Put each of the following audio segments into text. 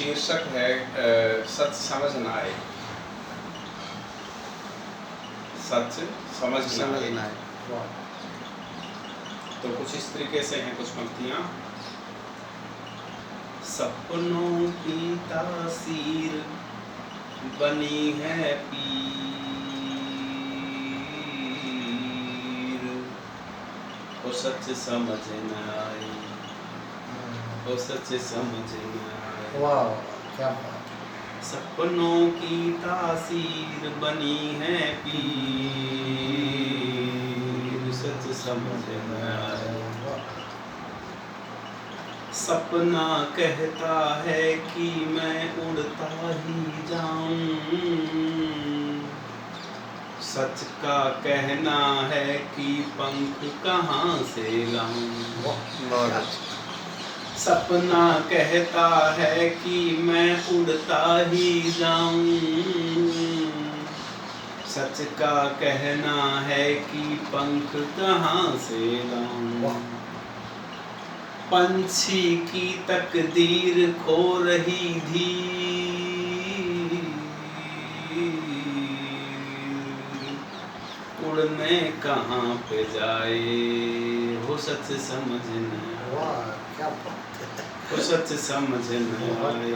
शीर्षक है सच समझना है। सच समझना है। तो कुछ इस तरीके से हैं कुछ पंक्तियां। सपनों की तासीर बनी है पीर, वो सच समझ न आई, वो सच समझ न आई। वाह क्या बात। सपनों की तासीर बनी है पीर, सच समझ न आई। सपना कहता है कि मैं उड़ता ही जाऊं, सच का कहना है कि पंख कहाँ से लाऊं। सपना कहता है कि मैं उड़ता ही जाऊं, सच का कहना है कि पंख कहाँ से लाऊं। पंछी की तकदीर खो रही धीर, उड़ने कहाँ पे जाए, वो सच समझ न आए, वो सच समझ न आए।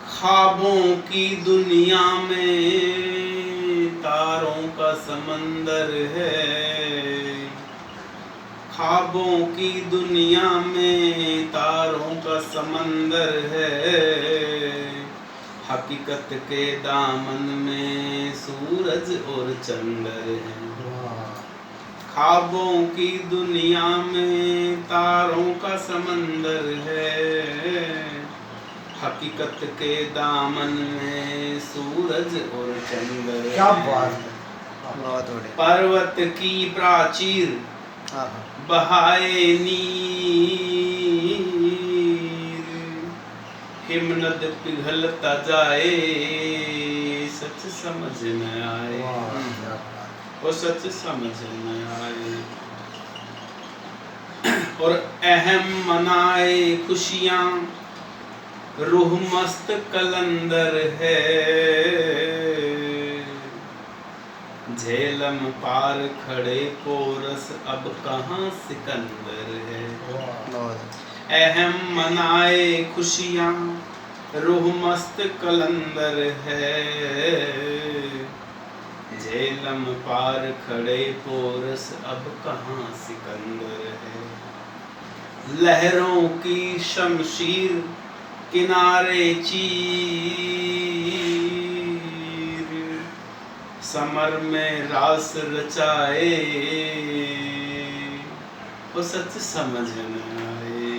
ख्वाबों की दुनिया में तारों का समंदर है, ख्वाबों की दुनिया में तारों का समंदर है, हकीकत के दामन में सूरज और चंद्र है। ख्वाबों की दुनिया में तारों का समंदर है, हकीकत के दामन में सूरज और चंद्र है। क्या बात है। पर्वत की प्राचीर बहाए नीर, हिमनद पिघलता जाए, सच समझ न आए, वो सच समझ न आए। और अहम मनाए खुशियाँ रूह मस्त कलंदर है, झेलम पार खड़े पोरस अब कहाँ सिकंदर है। अहम मनाए खुशियाँ रूह मस्त कलंदर है, झेलम पार खड़े पोरस अब कहाँ सिकंदर है। लहरों की शमशीर किनारे चीर, समर में रास रचाए, वो सच समझ न आए।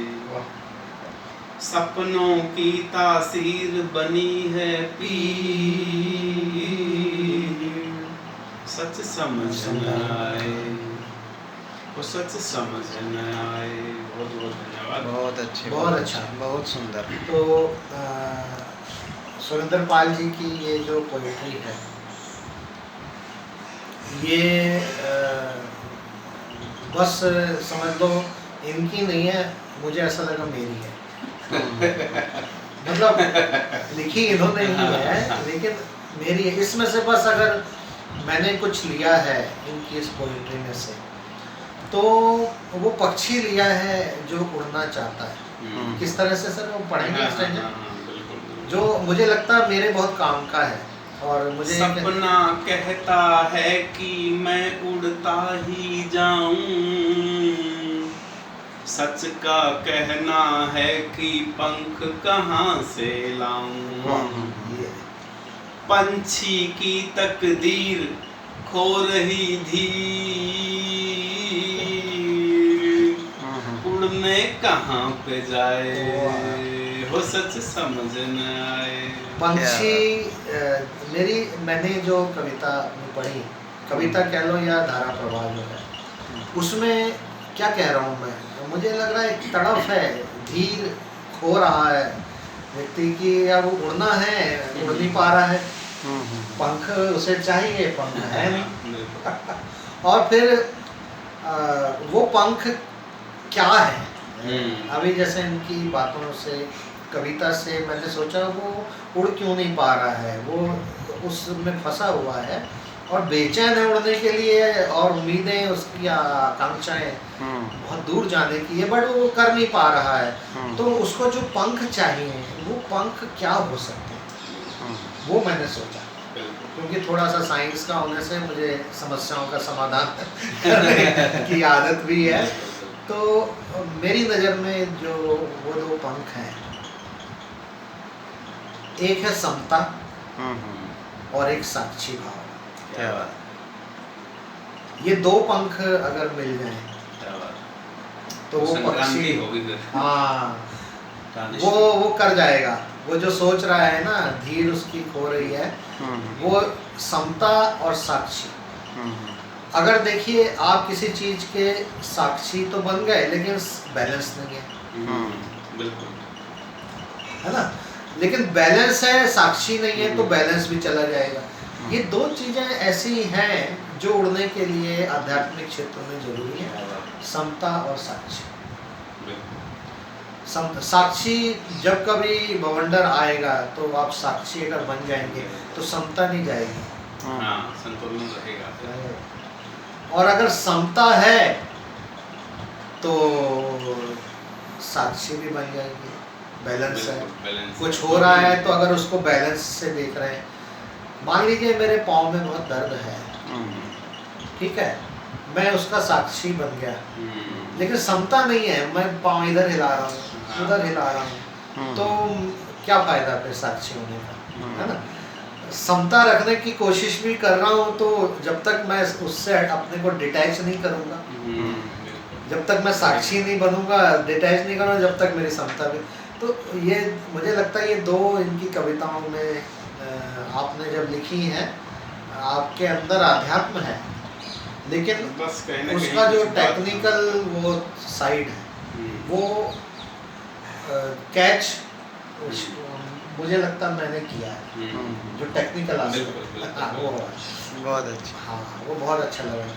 सपनों की तासीर बनी है पीर, सच समझ न आए, वो सच समझ न आए। बहुत बहुत धन्यवाद। बहुत अच्छे, बहुत अच्छा, बहुत सुंदर। तो सुरेंद्र पाल जी की ये जो पोएट्री है, ये बस समझ लो इनकी नहीं है, मुझे ऐसा लगा मेरी है। मतलब लिखी इन्होंने ही है लेकिन मेरी है। इसमें से बस अगर मैंने कुछ लिया है इनकी इस पोएट्री में से, तो वो पक्षी लिया है जो उड़ना चाहता है। किस तरह से सर वो पढ़ेंगे इस टाइम, जो मुझे लगता है मेरे बहुत काम का है। और मुझे सपना कहता है कि मैं उड़ता ही जाऊं, सच का कहना है कि पंख कहाँ से लाऊं। पंछी की तकदीर खो रही धीर, उड़ने कहाँ पे जाए, वो सच समझ न आए। पंछी मैंने जो कविता पढ़ी, कविता कह लो या धारा प्रवाह जो है, उसमें क्या कह रहा हूँ मैं, मुझे लग रहा है एक तड़फ है, धीर खो रहा है व्यक्ति की, या वो उड़ना है, उड़ नहीं पा रहा है, पंख उसे चाहिए, पंख है नहीं। और फिर वो पंख क्या है, अभी जैसे इनकी बातों से कविता से मैंने सोचा वो उड़ क्यों नहीं पा रहा है, वो उसमें फंसा हुआ है और बेचैन है उड़ने के लिए, और उम्मीदें उसकी आकांक्षाएं बहुत दूर जाने की है, बट वो कर नहीं पा रहा है। तो उसको जो पंख चाहिए वो पंख क्या हो सकते हैं, वो मैंने सोचा। क्योंकि थोड़ा सा साइंस का होने से मुझे समस्याओं का समाधान करने की आदत भी है। तो मेरी नज़र में जो वो दो पंख हैं, एक है समता और एक साक्षी भाव। क्या बात, ये दो पंख अगर मिल जाएं क्या बात, तो वो संक्रांति पक्षी, होगी फिर। हाँ राधेश। वो कर जाएगा। वो जो सोच रहा है ना, धीर उसकी खो रही है, वो समता और साक्षी। अगर देखिए आप किसी चीज के साक्षी तो बन गए लेकिन बैलेंस नहीं है, बिल्कुल, है ना, लेकिन बैलेंस है, साक्षी नहीं है तो बैलेंस भी चला जाएगा। ये दो चीजें ऐसी हैं जो उड़ने के लिए आध्यात्मिक क्षेत्र में जरूरी है, समता और साक्षी। साक्षी जब कभी बवंडर आएगा तो आप साक्षी अगर बन जाएंगे तो समता नहीं जाएगी, हाँ, संतुलन रहेगा। और अगर समता है तो साक्षी भी बन जाएगी, बैलेंस है। बैलेंस कुछ हो रहा है तो अगर उसको बैलेंस से देख रहे हैं, मान लीजिए मेरे पाँव में बहुत दर्द है, ठीक है, मैं उसका साक्षी बन गया, लेकिन समता नहीं है, मैं पाँव इधर हिला रहा हूँ उधर हिला रहा हूँ, तो क्या फायदा फिर साक्षी होने का, है ना। समता रखने की कोशिश भी कर रहा हूँ, तो जब तक मैं उससे अपने को डिटैच नहीं करूँगा, जब तक मैं साक्षी नहीं बनूंगा, डिटैच नहीं करूँगा, जब तक मेरी समता भी। तो ये मुझे लगता है ये दो इनकी कविताओं में आपने जब लिखी हैं, आपके अंदर आध्यात्म है, लेकिन बस कहीं ना उसका कहीं जो कुछ बात- टेक्निकल वो साइड है वो कैच मुझे लगता मैंने किया है, जो टेक्निकल बिल्कुल, बिल्कुल। हाँ वो बहुत अच्छा। हाँ वो बहुत अच्छा लगा।